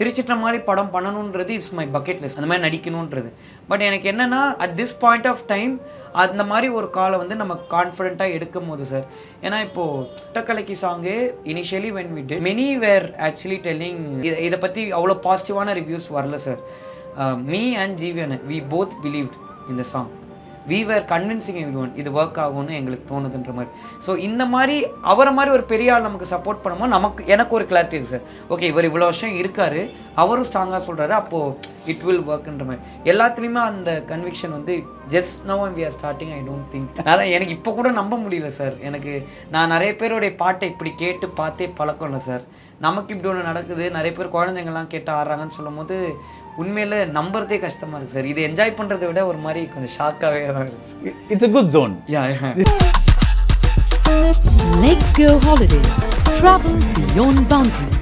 திருச்சிற்றமாலி படம் பண்ணணுன்றது it's my bucket list, அந்த மாதிரி நடிக்கணுன்றது. பட் எனக்கு என்னென்னா at this point of time அந்த மாதிரி ஒரு காலை வந்து நம்ம கான்ஃபிடென்ட்டாக எடுக்கும் போது சார், ஏன்னா இப்போது சிட்டக்கலைக்கு சாங்கே initially when we did many were actually telling இதை பற்றி அவ்வளோ பாசிட்டிவான ரிவ்யூஸ் வரல சார். மீ அண்ட் ஜீவியன் வி போத் பிலீவ்ட் இந்த song. we were convincing everyone இது ஒர்க் ஆகும்னு எங்களுக்கு தோணுதுன்ற மாதிரி. ஸோ இந்த மாதிரி அவரை மாதிரி ஒரு பெரிய ஆள் நமக்கு சப்போர்ட் பண்ணும்போது எனக்கு ஒரு கிளாரிட்டி இருக்குது சார். ஓகே, இவர் இவ்வளோ வருஷம் இருக்கார், அவரும் ஸ்ட்ராங்காக சொல்கிறாரு, அப்போது இட் வில் ஒர்க்குன்ற மாதிரி எல்லாத்துலேயுமே அந்த கன்விக்ஷன் வந்து just now we are starting. I don't think அதான் எனக்கு இப்போ கூட நம்ப முடியல சார். எனக்கு நான் நிறைய பேருடைய பாட்டை இப்படி கேட்டு பார்த்தே பழக்கம் இல்லை சார். நமக்கு இப்படி ஒன்று நடக்குது, நிறைய பேர் குழந்தைங்கள்லாம் கேட்டு ஆடுறாங்கன்னு சொல்லும் போது உண்மையில நம்புறதே கஷ்டமா இருக்கு சார். இது என்ஜாய் பண்றதை விட ஒரு மாதிரி கொஞ்சம் ஷாக்காவே தான் இருக்கு. It's a good zone. Yeah. Let's go holidays. Travel beyond boundaries.